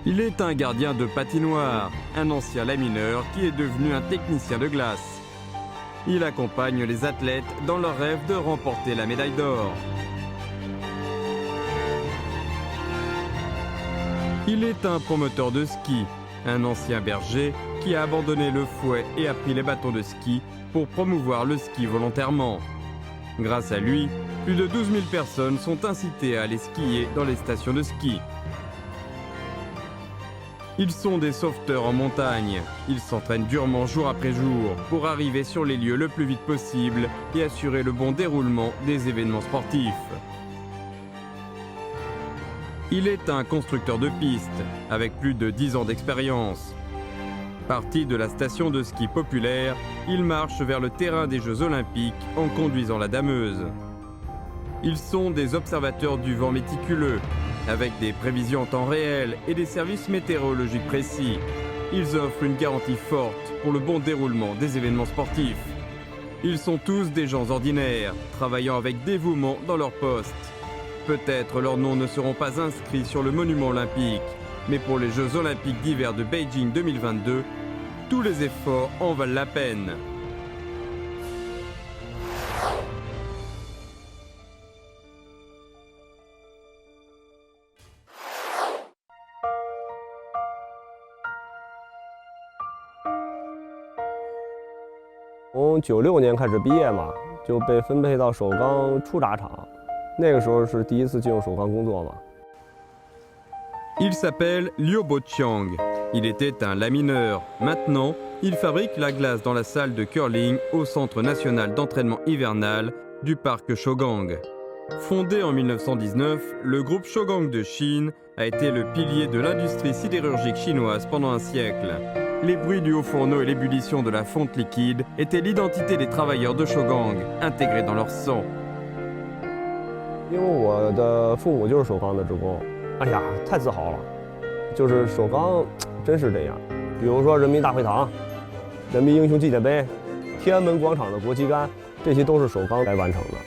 Il est un gardien de patinoire, un ancien lamineur qui est devenu un technicien de glace. Il accompagne les athlètes dans leur rêve de remporter la médaille d'or. Il est un promoteur de ski, un ancien berger qui a abandonné le fouet et a pris les bâtons de ski pour promouvoir le ski volontairement. Grâce à lui, plus de 12 000 personnes sont incitées à aller skier dans les stations de ski. Ils sont des sauveteurs en montagne. Ils s'entraînent durement jour après jour pour arriver sur les lieux le plus vite possible et assurer le bon déroulement des événements sportifs. Il est un constructeur de pistes avec plus de 10 ans d'expérience. Parti de la station de ski populaire, il marche vers le terrain des Jeux Olympiques en conduisant la dameuse. Ils sont des observateurs du vent méticuleux, avec des prévisions en temps réel et des services météorologiques précis. Ils offrent une garantie forte pour le bon déroulement des événements sportifs. Ils sont tous des gens ordinaires, travaillant avec dévouement dans leur poste. Peut-être leurs noms ne seront pas inscrits sur le monument olympique, mais pour les Jeux Olympiques d'hiver de Beijing 2022, tous les efforts en valent la peine.从96年开始毕业嘛，就被分配到首钢初轧厂，那个时候是第一次进入首钢工作嘛。Il s'appelle Liu Boqiang. Il était un lamineur. Maintenant, il fabrique la glace dans la salle de curling au Centre national d'entraînement hivernal du parc Shougang. Fondé en 1919, le groupe Shougang de Chine a été le pilier de l'industrie sidérurgique chinoise pendant un siècle. Les bruits du haut fourneau et l'ébullition de la fonte liquide étaient l'identité des travailleurs de Shougang, intégrés dans leur sang. 因为我的父母就是首钢的职工，哎呀，太自豪了！就是首钢真是这样，比如说人民大会堂、人民英雄纪念碑、天安门广场的国旗杆，这些都是首钢来完成的。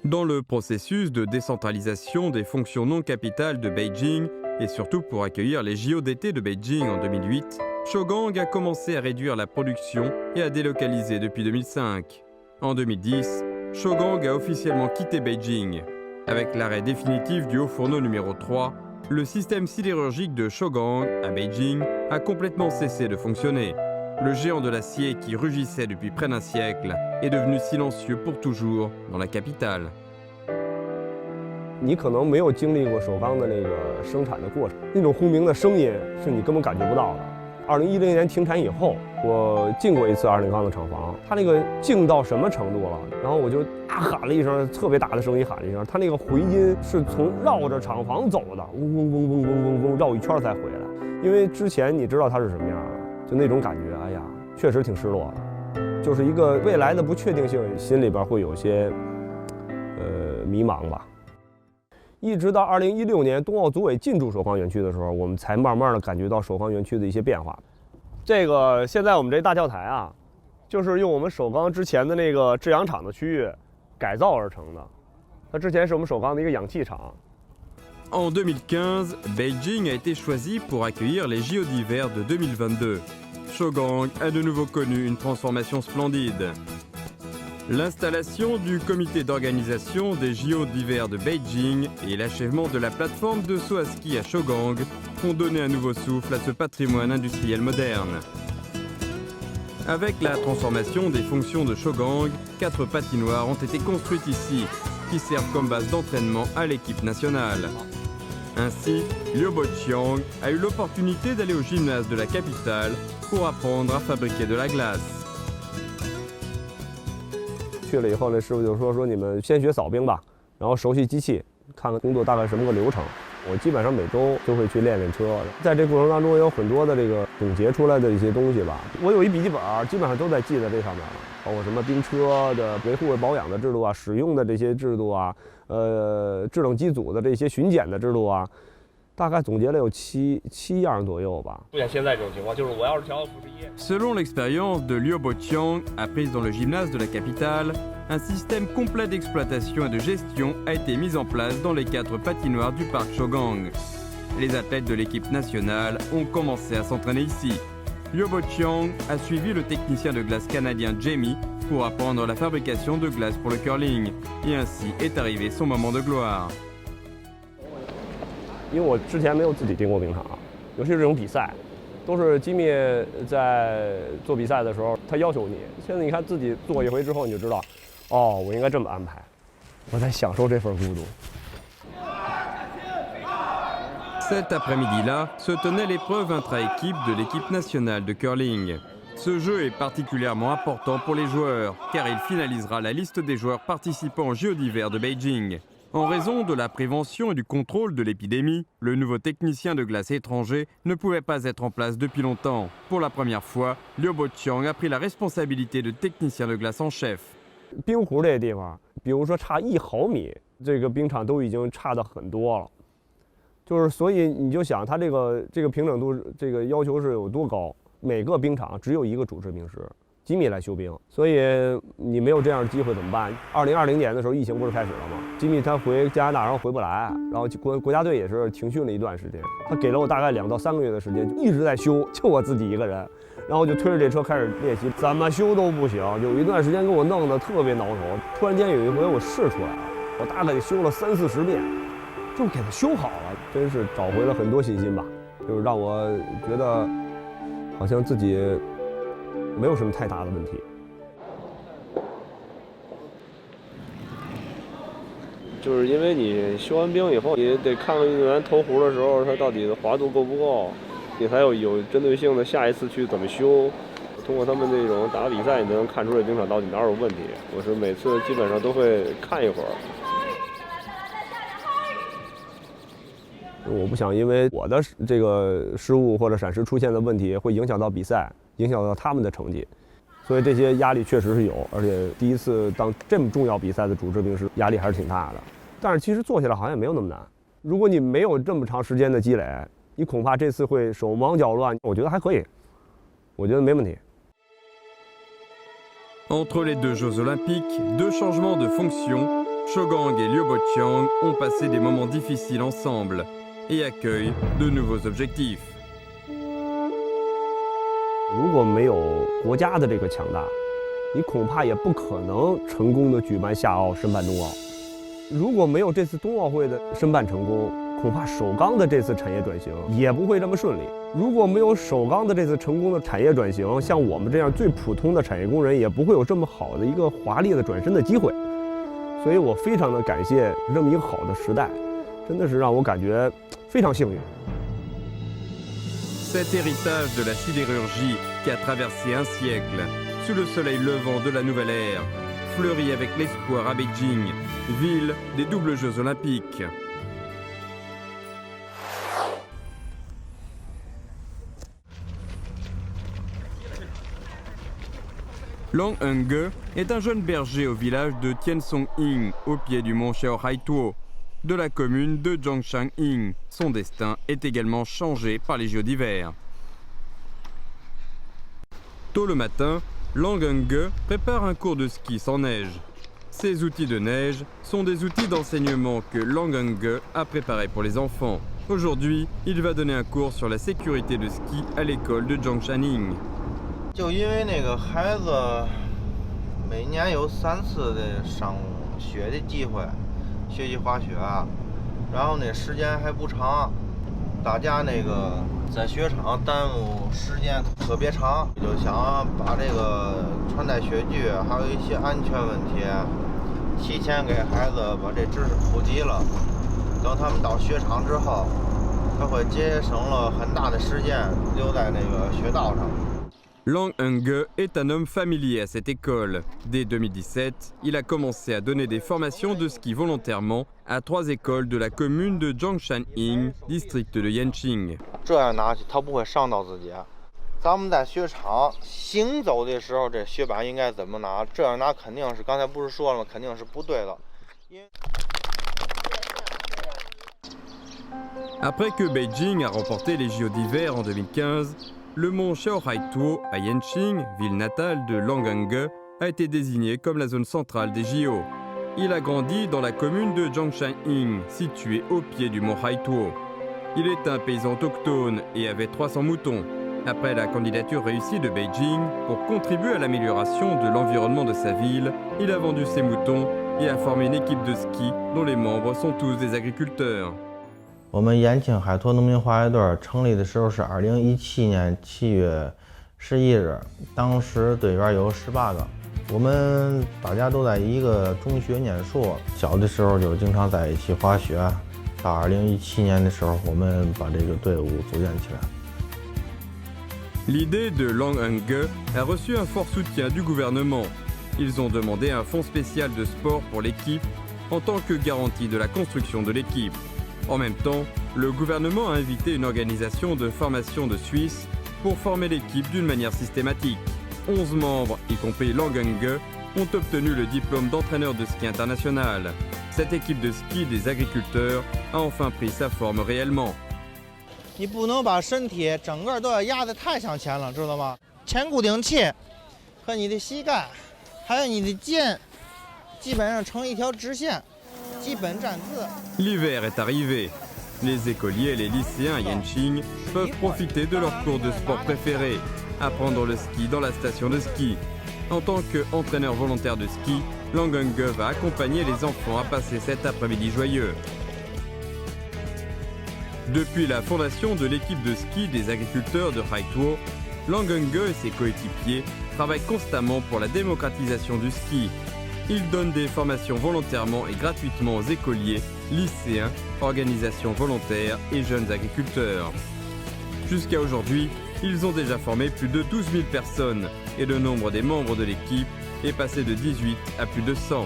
Dans le processus de décentralisation des fonctions non capitales de Beijing, et surtout pour accueillir les JO d'été de Beijing en 2008, Shougang a commencé à réduire la production et à délocaliser depuis 2005. En 2010, Shougang a officiellement quitté Beijing. Avec l'arrêt définitif du haut fourneau numéro 3, le système sidérurgique de Shougang à Beijing a complètement cessé de fonctionner. Le géant de l'acier qui rugissait depuis près d'un siècle est devenu silencieux pour toujours dans la capitale. 你可能没有经历过首钢的那个生产的过程，那种轰鸣的声音是你根本感觉不到的。2010年停产以后，我进过一次二零钢的厂房，它那个静到什么程度了？然后我就大喊了一声，特别大的声音喊了一声，它那个回音是从绕着厂房走的，嗡嗡嗡嗡嗡嗡嗡绕一圈才回来。因为之前你知道它是什么样的，就那种感觉，哎呀，确实挺失落的，就是一个未来的不确定性，心里边会有些迷茫吧。 一直到2016年冬奥组委进驻首钢园区的时候，我们才慢慢的感觉到首钢园区的一些变化。这个现在我们这大教台啊，就是用我们首钢之前的那个制氧厂的区域改造而成的。它之前是我们首钢的一个氧气厂。En 2015, Beijing a été choisi pour accueillir les JO d'hiver de 2022. Shougang a de nouveau connu une transformation splendide. L'installation du comité d'organisation des JO d'hiver de Beijing et l'achèvement de la plateforme de saut à ski à Shougang ont donné un nouveau souffle à ce patrimoine industriel moderne. Avec la transformation des fonctions de Shougang, 4 patinoires ont été construites ici, qui servent comme base d'entraînement à l'équipe nationale. Ainsi, Liu Boqiang a eu l'opportunité d'aller au gymnase de la capitale pour apprendre à fabriquer de la glace. 去了以后，那师傅就说你们先学扫冰吧，然后熟悉机器，看看工作大概什么个流程。我基本上每周就会去练练车，在这过程当中也有很多的这个总结出来的一些东西吧。我有一笔记本，基本上都在记在这上面了，包括什么冰车的维护保养的制度啊，使用的这些制度啊，制冷机组的这些巡检的制度啊，大概总结了有七样左右吧。出现现在这种情况，就是我要是调到51。Selon l'expérience de Liu Boqiang, apprise dans le gymnase de la capitale, un système complet d'exploitation et de gestion a été mis en place dans les 4 patinoires du parc Shougang. Les athlètes de l'équipe nationale ont commencé à s'entraîner ici. Liu Boqiang a suivi le technicien de glace canadien Jamie pour apprendre la fabrication de glace pour le curling, et ainsi est arrivé son moment de gloire. 因为我之前没有自己进过冰场，尤其是这种比赛，都是吉米在做比赛的时候，他要求你。现在你看自己做一回之后，你就知道，哦，我应该这么安排，我在享受这份孤独。Cet après-midi-là se tenait l'épreuve intra-équipe de l'équipe nationale de curling. Ce jeu est particulièrement important pour les joueurs, car il finalisera la liste des joueurs participant aux Jeux d'hiver de Beijing. En raison de la prévention et du contrôle de l'épidémie, le nouveau technicien de glace étranger ne pouvait pas être en place depuis longtemps. Pour la première fois, Liu Boqiang a pris la responsabilité de technicien de glace en chef. 冰壶这地方，比如说差1毫米，这个冰场都已经差得很多了。就是所以你就想它这个平整度这个要求是有多高？每个冰场只有一个主治冰师，吉米来修冰，所以你没有这样的机会怎么办？2020年的时候疫情不是开始了吗？吉米他回加拿大然后回不来，然后国家队也是停训了一段时间。他给了我大概2到3个月的时间，就一直在修，就我自己一个人，然后就推着这车开始练习，怎么修都不行。有一段时间给我弄得特别挠头，突然间有一回我试出来了，我大概修了30-40遍。就给它修好了，真是找回了很多信心吧，就是让我觉得好像自己没有什么太大的问题。就是因为你修完冰以后，你得看看运动员投壶的时候，他到底的滑度够不够，你才有针对性的下一次去怎么修。通过他们这种打比赛，你能看出这冰场到底哪有问题。我是每次基本上都会看一会儿。我不想因为我的这个失误或者闪失出现的问题会影响到比赛，影响到他们的成绩，所以这些压力确实是有，而且第一次当这么重要比赛的主治冰师，压力还是挺大的。但是其实做起来好像也没有那么难，如果你没有这么长时间的积累，你恐怕这次会手忙脚乱。我觉得还可以，我觉得没问题。Entre les 2 Jeux olympiques, 2 changements de fonction, Shougang et Liu Boqiang ont passé des moments difficiles ensemble et accueillent de nouveaux objectifs. 如果没有国家的这个强大，你恐怕也不可能成功的举办夏奥、申办冬奥。如果没有这次冬奥会的申办成功，恐怕首钢的这次产业转型也不会这么顺利。如果没有首钢的这次成功的产业转型，像我们这样最普通的产业工人也不会有这么好的一个华丽的转身的机会。所以我非常的感谢这么一个好的时代，真的是让我感觉非常幸运。Cet héritage de la sidérurgie qui a traversé un siècle, sous le soleil levant de la nouvelle ère, fleurit avec l'espoir à Beijing, ville des doubles Jeux olympiques. Lang Hengge est un jeune berger au village de Tiensong-ing, au pied du mont Xiaohaituo, de la commune de Zhongshan-ing. Son destin est également changé par les Jeux d'hiver. Tôt le matin, Lang Hengge prépare un cours de ski sans neige. Ces outils de neige sont des outils d'enseignement que Lang Hengge a préparés pour les enfants. Aujourd'hui, il va donner un cours sur la sécurité de ski à l'école de Zhongshan-ing. 就因为那个孩子每年有3次的上雪的机会，学习滑雪啊，然后呢时间还不长，大家那个在雪场耽误时间特别长，就想把这个穿戴雪具还有一些安全问题，提前给孩子把这知识普及了，等他们到雪场之后，他会节省了很大的时间留在那个雪道上。Lang Hengge est un homme familier à cette école. Dès 2017, il a commencé à donner des formations de ski volontairement à 3 écoles de la commune de Zhongshan-ing, district de Yanqing. 这样拿去，他不会伤到自己。咱们在雪场行走的时候，这雪板应该怎么拿？这样拿肯定是，刚才不是说了吗？肯定是不对的。因为 Après que Beijing a remporté les JO d'hiver en 2015, le mont Xiaohaituo à Yanqing, ville natale de Lang Henge, a été désigné comme la zone centrale des JO. Il a grandi dans la commune de Zhongshanying, située au pied du mont Haituo. Il est un paysan autochtone et avait 300 moutons. Après la candidature réussie de Beijing pour contribuer à l'amélioration de l'environnement de sa ville, il a vendu ses moutons et a formé une équipe de ski dont les membres sont tous des agriculteurs. 我们延庆海拓农民滑雪队成立的时候是2017年7月11日，当时队员有18个，我们大家都在一个中学念书，小的时候就经常在一起滑雪。到2017年的时候，我们把这个队伍组建起来。 L'idée de Lang Henge a reçu un fort soutien du gouvernement. Ils ont demandé un fonds spécial de sport pour l'équipe en tant que garantie de la construction de l'équipe. En même temps, le gouvernement a invité une organisation de formation de Suisse pour former l'équipe d'une manière systématique. 11 membres, y compris Lang Henge, ont obtenu le diplôme d'entraîneur de ski international. Cette équipe de ski des agriculteurs a enfin pris sa forme réellement. 你不能把身体整个都要压得太向前了，知道吗？前固定器和你的膝盖，还有你的肩，基本上成一条直线，基本站姿。 L'hiver est arrivé. Les écoliers et les lycéens à Yanqing peuvent profiter de leur cours de sport préféré, apprendre le ski dans la station de ski. En tant qu'entraîneur volontaire de ski, Lang Henge va accompagner les enfants à passer cet après-midi joyeux. Depuis la fondation de l'équipe de ski des agriculteurs de Haituo, Lang Henge et ses coéquipiers travaillent constamment pour la démocratisation du ski. Ils donnent des formations volontairement et gratuitement aux écoliers, lycéens, organisations volontaires et jeunes agriculteurs. Jusqu'à aujourd'hui, ils ont déjà formé plus de 12 000 personnes et le nombre des membres de l'équipe est passé de 18 à plus de 100.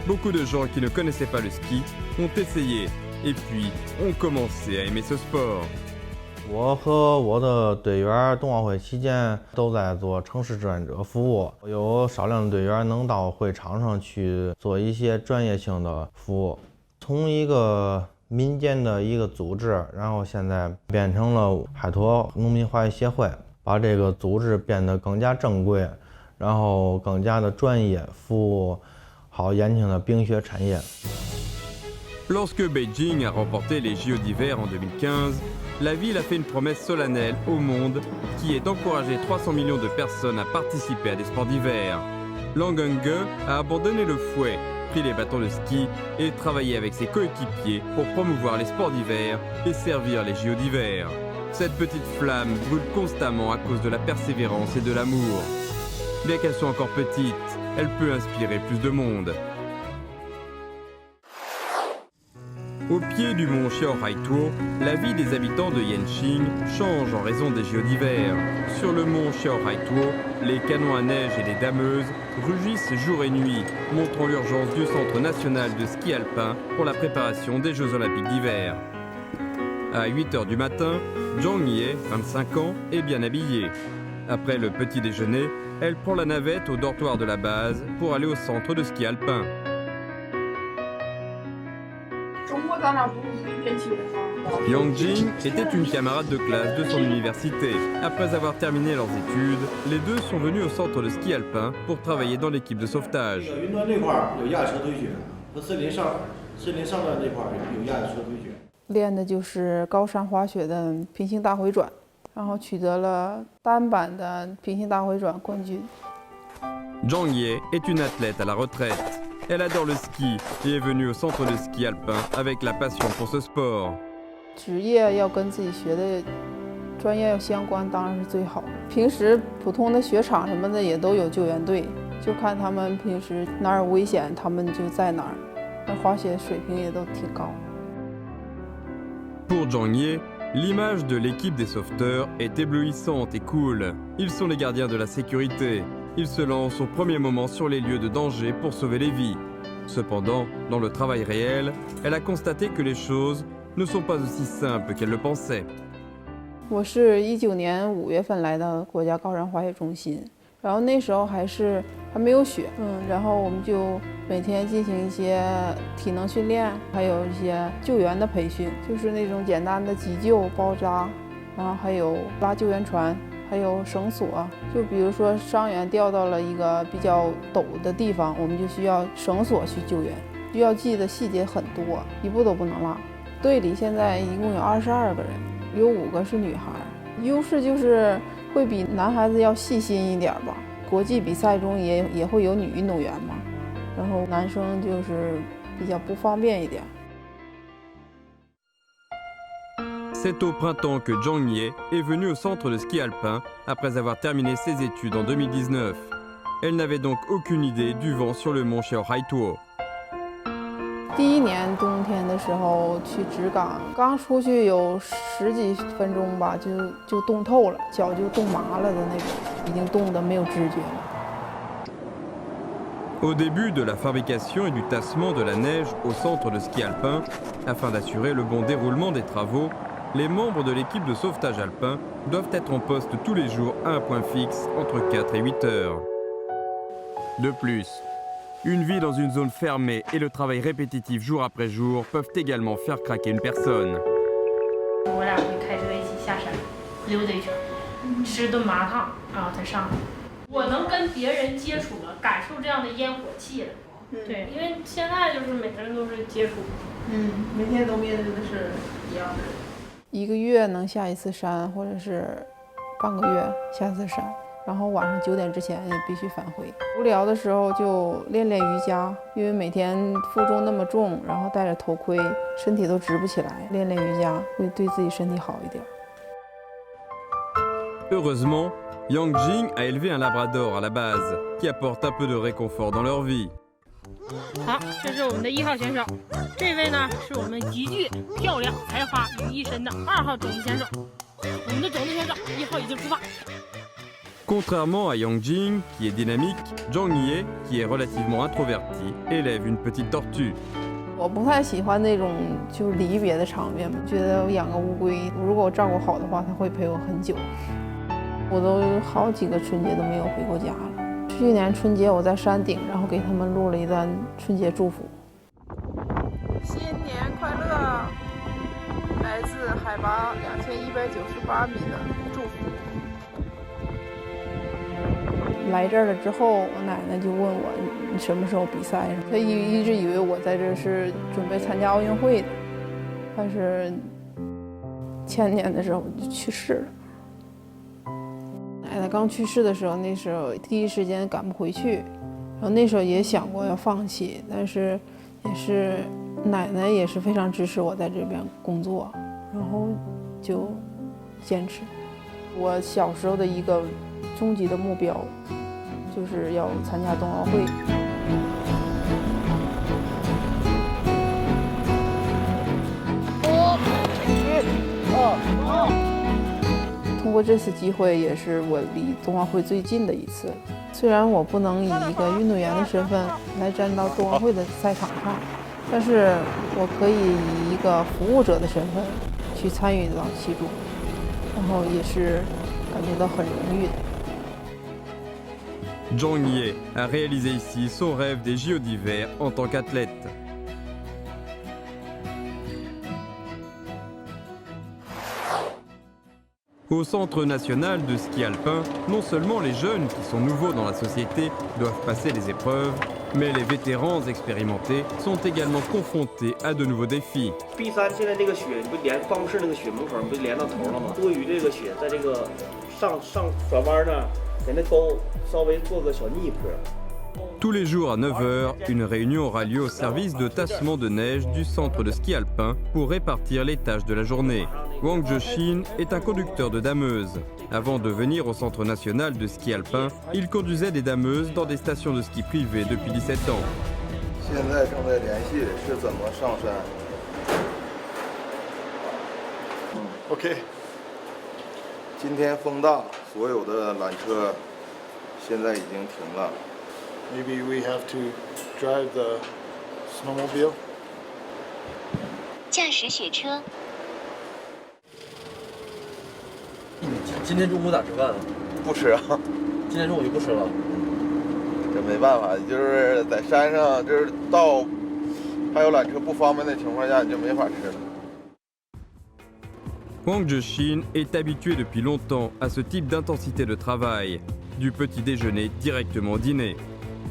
Beaucoup de gens qui ne connaissaient pas le ski ont essayé et puis ont commencé à aimer ce sport. 我和我的队员冬奥会期间都在做城市志愿者服务，有少量的队员能到会场上去做一些专业性的服务。从一个民间的一个组织，然后现在变成了海拓农民滑雪协会，把这个组织变得更加正规，然后更加的专业，服务好延庆的冰雪产业。 Lorsque Beijing a remporté les JO d'hiver en 2015, la ville a fait une promesse solennelle au monde qui est d'encourager 300 millions de personnes à participer à des sports d'hiver. Lang Henge a abandonné le fouet, pris les bâtons de ski et travaillé avec ses coéquipiers pour promouvoir les sports d'hiver et servir les JO d'hiver. Cette petite flamme brûle constamment à cause de la persévérance et de l'amour. Bien qu'elle soit encore petite, elle peut inspirer plus de monde. Au pied du mont Xiaohaituo, la vie des habitants de Yanqing change en raison des JO d'hiver. Sur le mont Xiaohaituo, les canons à neige et les dameuses rugissent jour et nuit, montrant l'urgence du Centre national de ski alpin pour la préparation des Jeux olympiques d'hiver. À 8 h du matin, Zhang Ye, 25 ans, est bien habillée. Après le petit déjeuner, elle prend la navette au dortoir de la base pour aller au centre de ski alpin. Yang Jing était une camarade de classe de son université. Après avoir terminé leurs études, les deux sont venus au centre de ski alpin pour travailler dans l'équipe de sauvetage. 练的就是高山滑雪的平行大回转，然后取得了单板的平行大回转冠军。 Zhang Ye est une athlète à la retraite. Elle adore le ski et est venue au centre de ski alpin avec la passion pour ce sport. 职业要跟自己学的专业要相关，当然是最好。平时普通的雪场什么的也都有救援队，就看他们平时哪儿有危险，他们就在哪儿。那滑雪水平也都挺高。 Pour Zhang Ye, l'image de l'équipe des sauveteurs est éblouissante et cool. Ils sont les gardiens de la sécurité. Ils se lancent au premier moment sur les lieux de danger pour sauver les vies. Cependant, dans le travail réel, elle a constaté que les choses ne sont pas aussi simples qu'elle le pensait. 我是19年5月份来到国家高山滑雪中心，然后那时候还没有雪，然后我们就每天进行一些体能训练，还有一些救援的培训，就是那种简单的急救、包扎，然后还有拉救援船，还有绳索。就比如说伤员掉到了一个比较陡的地方，我们就需要绳索去救援，需要记的细节很多，一步都不能落。队里现在一共有22个人，有5个是女孩，优势就是会比男孩子要细心一点吧。国际比赛中也会有女运动员嘛，然后男生就是比较不方便一点。C'est au printemps que Zhang Ye est venue au centre de ski alpin après avoir terminé ses études en 2019. Elle n'avait donc aucune idée du vent sur le mont Xiaohaituo. 第一年冬天的时候去直岗，刚出去有10几分钟吧，就冻透了，脚就冻麻了的那种，已经冻得没有知觉了。Au début de la fabrication et du tassement de la neige au centre de ski alpin, afin d'assurer le bon déroulement des travaux, les membres de l'équipe de sauvetage alpin doivent être en poste tous les jours à un point fixe entre 4 et 8 heures. De plus, une vie dans une zone fermée et le travail répétitif jour après jour peuvent également faire craquer une personne. 我俩会开车一起下山溜达一圈，吃顿麻辣烫，然后再上来。我能跟别人接触了，感受这样的烟火气了。对，因为现在就是每个人都是接触。每天都面对的是一样的人。1个月能下一次山，或者是半个月下一次山。然后晚上9点之前也必须返回。无聊的时候就练练瑜伽，因为每天负重那么重，然后戴着头盔，身体都直不起来。练练瑜伽会对自己身体好一点。Heureusement, Yang Jing a élevé un labrador à la base, qui apporte un peu de réconfort dans leur vie. 好，这是我们的1号选手，这位呢是我们极具漂亮、才华于一身的2号种子选手。我们的种子选手1号已经出发。Contrairement à Yang Jing, qui est dynamique, Zhang Ye, qui est relativement introverti, élève une petite tortue. 我不太喜欢那种就是离别的场面，觉得我养个乌龟，如果我照顾好的话，它会陪我很久。我都好几个春节都没有回过家了。去年春节我在山顶，然后给他们录了一段春节祝福。新年快乐！来自海拔2198米的祝福。来这儿了之后，我奶奶就问我你什么时候比赛？她一直以为我在这是准备参加奥运会的，但是前年的时候就去世了。奶奶刚去世的时候，那时候第一时间赶不回去，然后那时候也想过要放弃，但是也是奶奶也是非常支持我在这边工作，然后就坚持。我小时候的一个终极的目标就是要参加冬奥会。通过这次机会，也是我离冬奥会最近的一次。虽然我不能以一个运动员的身份来站到冬奥会的赛场上，但是我可以以一个服务者的身份去参与到其中，然后也是感觉到很荣誉的。Zhang Ye a réalisé ici son rêve des JO d'hiver en tant qu'athlète. Au Centre national de ski alpin, non seulement les jeunes qui sont nouveaux dans la société doivent passer les épreuves, mais les vétérans expérimentés sont également confrontés à de nouveaux défis. B3现在这个雪不连办公室那个雪门口不连到头了吗？多余这个雪在这个上转弯那儿给那沟稍微做个小逆坡。Tous les jours à 9h, une réunion aura lieu au service de tassement de neige du centre de ski alpin pour répartir les tâches de la journée. Wang Zhexin est un conducteur de dameuse. Avant de venir au centre national de ski alpin, il conduisait des dameuses dans des stations de ski privées depuis 17 ans. 现在正在联系是怎么上山。OK。今天风大，所有的缆车现在已经停了。Maybe we have to drive the snowmobile. 驾驶雪车。今天中午咋吃饭啊？不吃啊。今天中午就不吃了。这没办法，就是在山上，就是到还有缆车不方便的情况下，你就没法吃了。 Wang Zhexin est habitué depuis longtemps à ce type d'intensité de travail, du petit déjeuner directement au dîner.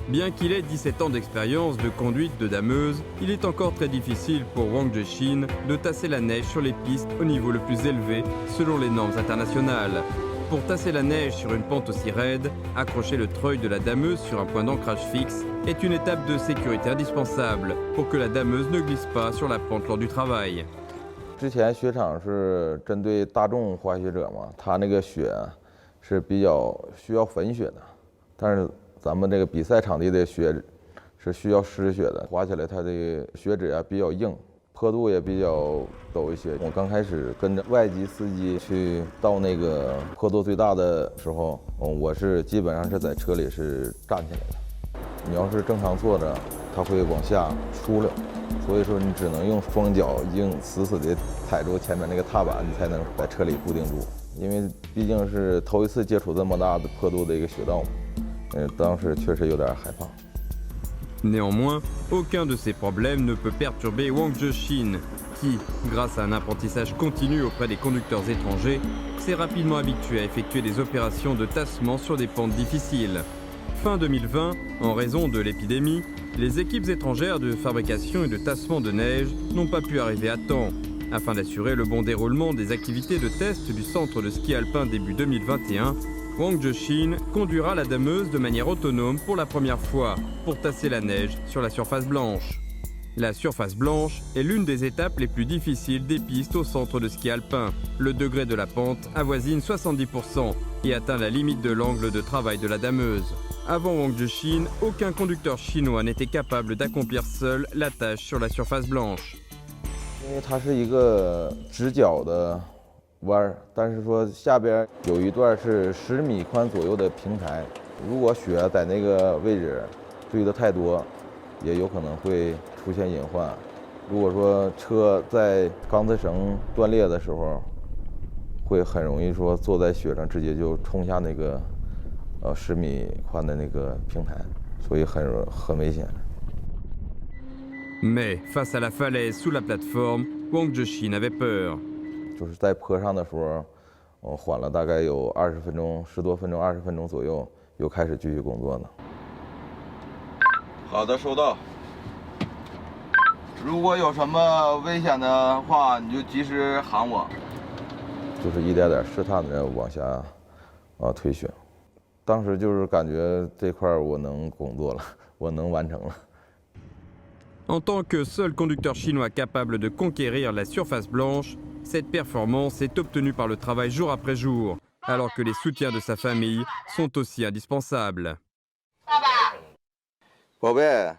Bien qu'il ait 17 ans d'expérience de conduite de dameuse, il est encore très difficile pour Wang Zhexin de tasser la neige sur les pistes au niveau le plus élevé selon les normes internationales. Pour tasser la neige sur une pente aussi raide, accrocher le treuil de la dameuse sur un point d'ancrage fixe est une étape de sécurité indispensable pour que la dameuse ne glisse pas sur la pente lors du travail. 之前雪场是针对大众滑雪者嘛，他那个雪是比较需要粉雪的，但是咱们这个比赛场地的雪是需要湿雪的，滑起来它的雪质啊比较硬，坡度也比较陡一些。我刚开始跟着外籍司机去到那个坡度最大的时候，我是基本上是在车里是站起来的。你要是正常坐着，它会往下出溜。 所以说，你只能用双脚硬死死地踩住前面那个踏板，你才能在车里固定住。因为毕竟是头一次接触这么大的坡度的一个雪道嘛，当时确实有点害怕。 Néanmoins, aucun de ces problèmes ne peut perturber Wang Zhexin, qui, grâce à un apprentissage continu auprès des conducteurs étrangers, s'est rapidement habitué à effectuer des opérations de tassement sur des pentes difficiles. Fin 2020, en raison de l'épidémie, les équipes étrangères de fabrication et de tassement de neige n'ont pas pu arriver à temps. Afin d'assurer le bon déroulement des activités de test du centre de ski alpin début 2021, Wang Zhexin conduira la dameuse de manière autonome pour la première fois pour tasser la neige sur la surface blanche. La surface blanche est l'une des étapes les plus difficiles des pistes au centre de ski alpin. Le degré de la pente avoisine 70% et atteint la limite de l'angle de travail de la dameuse. Avant Wang Zhexin, aucun conducteur chinois n'était capable d'accomplir seul la tâche sur la surface blanche. 因为它是一个直角的弯儿，但是说下边有一段是10米宽左右的平台，如果雪在那个位置堆得太多，也有可能会出现隐患。如果说车在钢丝绳断裂的时候，会很容易说坐在雪上直接就冲下那个10米宽的那个平台，所以很危险。 Mais face à la falaise sous la plateforme, Wang Zhexin avait peur. 就是在坡上的时候，我缓了大概有20分钟，10多分钟，20分钟左右，又开始继续工作了。好的，收到。如果有什么危险的话，你就及时喊我。就是一点点试探的往下推雪。当时就是感觉这块我能工作了，我能完成了。 En tant que seul conducteur chinois capable de conquérir la surface blanche, cette performance est obtenue par le travail jour après jour, alors que les soutiens de sa famille sont aussi indispensables. 宝贝，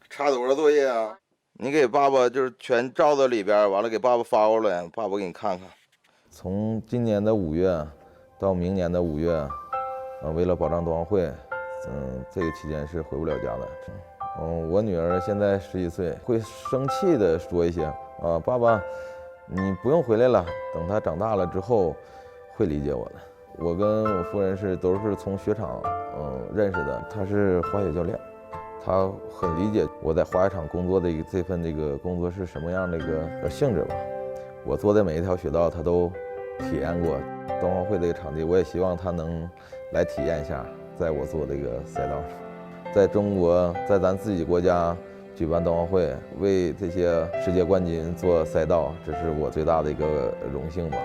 差多少作业啊？你给爸爸就是全照到里边，完了给爸爸发过来，爸爸给你看看。从今年的5月到明年的5月，为了保障冬奥会，这个期间是回不了家的。 我女儿现在11岁，会生气的说一些爸爸，你不用回来了，等她长大了之后，会理解我的。我跟我夫人都是从雪场认识的，她是滑雪教练，她很理解我在滑雪场工作的这份工作是什么样的一个性质吧。我做的每一条雪道，她都体验过。冬奥会这个场地，我也希望她能来体验一下，在我做这个赛道上。 在中国，在咱自己国家举办冬奥会，为这些世界冠军做赛道，这是我最大的一个荣幸吧。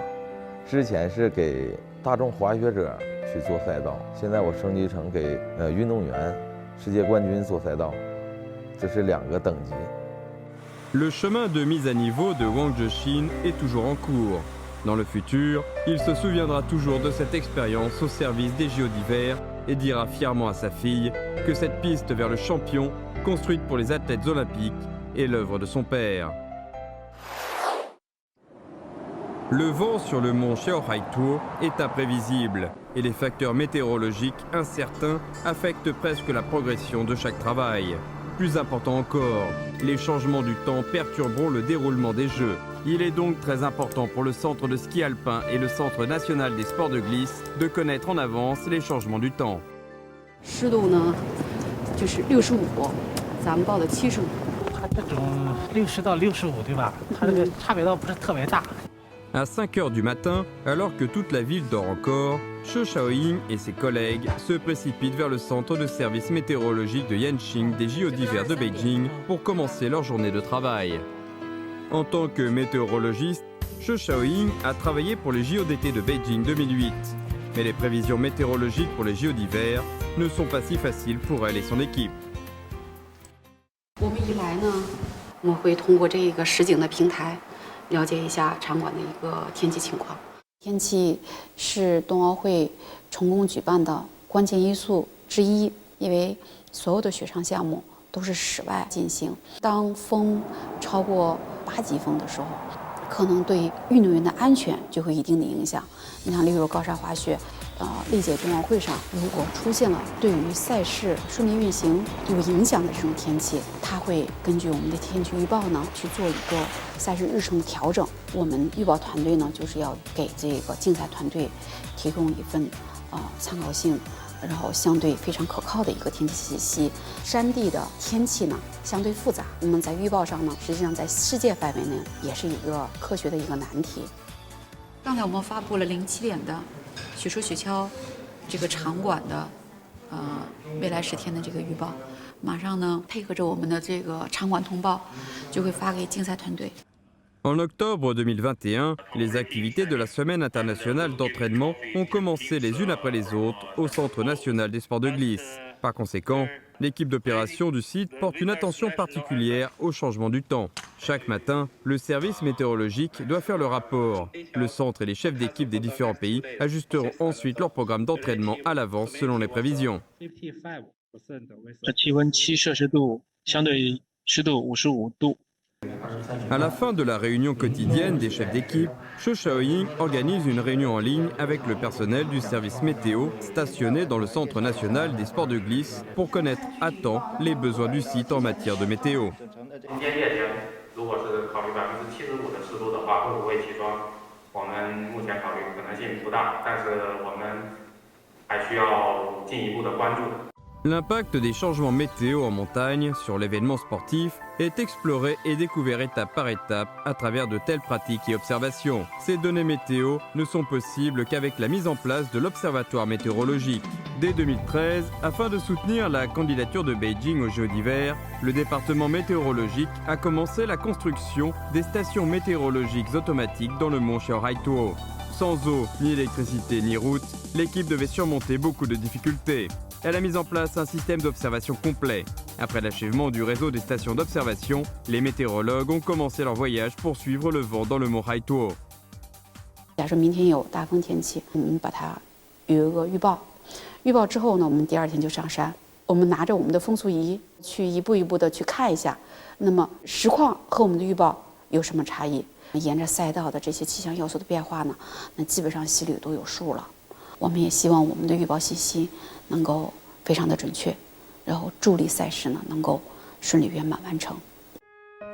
之前是给大众滑雪者去做赛道，现在我升级成给运动员、世界冠军做赛道，这是2个等级。 Le chemin de mise à niveau de Wang Zhexin est toujours en cours. Dans le futur, il se souviendra toujours de cette expérience au service des JO d'hiver et dira fièrement à sa fille que cette piste vers le champion, construite pour les athlètes olympiques, est l'œuvre de son père. Le vent sur le mont Xiaohaituo est imprévisible et les facteurs météorologiques incertains affectent presque la progression de chaque travail. plus important encore, les changements du temps perturberont le déroulement des Jeux. Il est donc très important pour le centre de ski alpin et le centre national des sports de glisse de connaître en avance les changements du temps. 湿度呢，就是65，咱们报的75。它这种60到65，对吧？它这个差别倒不是特别大。 À 5 heures du matin, alors que toute la ville dort encore, Che Shaoying et ses collègues se précipitent vers le centre de service météorologique de Yanqing des JO d'hiver de Beijing pour commencer leur journée de travail. En tant que météorologiste, Che Shaoying a travaillé pour les JO d'été de Beijing 2008. Mais les prévisions météorologiques pour les JO d'hiver ne sont pas si faciles pour elle et son équipe. 我们一来呢，我们会通过这个实景的平台。 了解一下场馆的一个天气情况。天气是冬奥会成功举办的关键因素之一，因为所有的雪上项目都是室外进行。当风超过8级风的时候，可能对运动员的安全就会有一定的影响。你像例如高山滑雪，历届冬奥会上，如果出现了对于赛事顺利运行有影响的这种天气，它会根据我们的天气预报呢去做一个赛事日程的调整。我们预报团队呢，就是要给这个竞赛团队提供一份参考性，然后相对非常可靠的一个天气信息。山地的天气呢相对复杂，那么在预报上呢，实际上在世界范围内也是一个科学的一个难题。刚才我们发布了07点的。 雪说雪橇这个场馆的未来10天的这个预报，马上呢配合着我们的这个场馆通报，就会发给竞赛团队。 En octobre 2021, les activités de la Semaine internationale d'entraînement ont commencé les unes après les autres au Centre national des sports de glisse. Par conséquent, l'équipe d'opération du site porte une attention particulière au changement du temps. Chaque matin, le service météorologique doit faire le rapport. Le centre et les chefs d'équipe des différents pays ajusteront ensuite leur programme d'entraînement à l'avance selon les prévisions. 气温7摄氏度，相对湿度55度。 À la fin de la réunion quotidienne des chefs d'équipe, Che Shaoying organise une réunion en ligne avec le personnel du service météo stationné dans le Centre national des sports de glisse pour connaître à temps les besoins du site en matière de météo. 今天夜间，如果是考虑75%的湿度的话，会不会起霜？我们目前考虑可能性不大，但是我们还需要进一步的关注。 L'impact des changements météo en montagne sur l'événement sportif est exploré et découvert étape par étape à travers de telles pratiques et observations. Ces données météo ne sont possibles qu'avec la mise en place de l'Observatoire météorologique. Dès 2013, afin de soutenir la candidature de Beijing aux Jeux d'hiver, le département météorologique a commencé la construction des stations météorologiques automatiques dans le mont Xiaohaituo. Sans eau, ni électricité, ni route, l'équipe devait surmonter beaucoup de difficultés. Elle a mis en place un système d'observation complet. Après l'achèvement du réseau des stations d'observation, les météorologues ont commencé leur voyage pour suivre le vent dans le mont Haituo. 假设明天有大风天气，我们把它有一个预报。预报之后呢，我们第2天就上山，我们拿着我们的风速仪去一步一步的去看一下，那么实况和我们的预报有什么差异？沿着赛道的这些气象要素的变化呢，那基本上心里都有数了。我们也希望我们的预报信息能够非常的准确，然后助力赛事呢能够顺利圆满完成。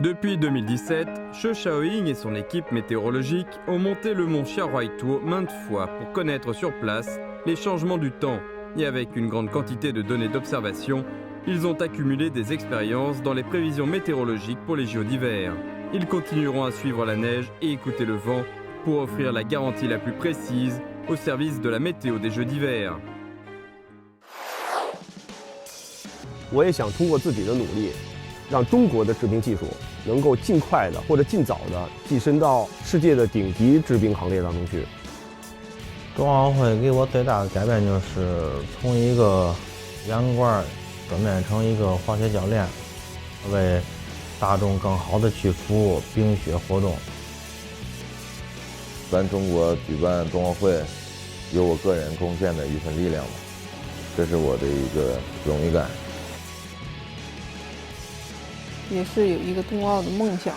Depuis 2017, Che Shaoying et son équipe météorologique ont monté le mont Xiaohaituo maintes fois pour connaître sur place les changements du temps. Et avec une grande quantité de données d'observation, ils ont accumulé des expériences dans les prévisions météorologiques pour les JO d'hiver. Ils continueront à suivre la neige et écouter le vent pour offrir la garantie la plus précise au service de la météo des Jeux d'hiver. 我也想通过自己的努力，让中国的制冰技术能够尽快的或者尽早的跻身到世界的顶级制冰行列当中去。冬奥会给我最大的改变就是从一个洋罐转变成一个滑雪教练，为大众更好的去服务冰雪活动。咱中国举办冬奥会，有我个人贡献的一份力量吧，这是我的一个荣誉感。也是有一个冬奥的梦想，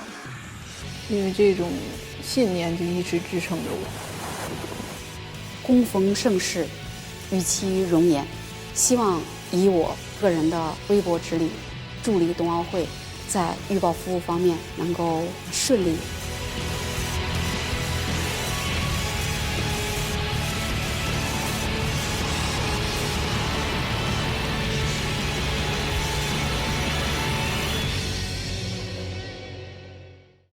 因为这种信念就一直支撑着我。恭逢盛世，与其容颜，希望以我个人的微薄之力，助力冬奥会在预报服务方面能够顺利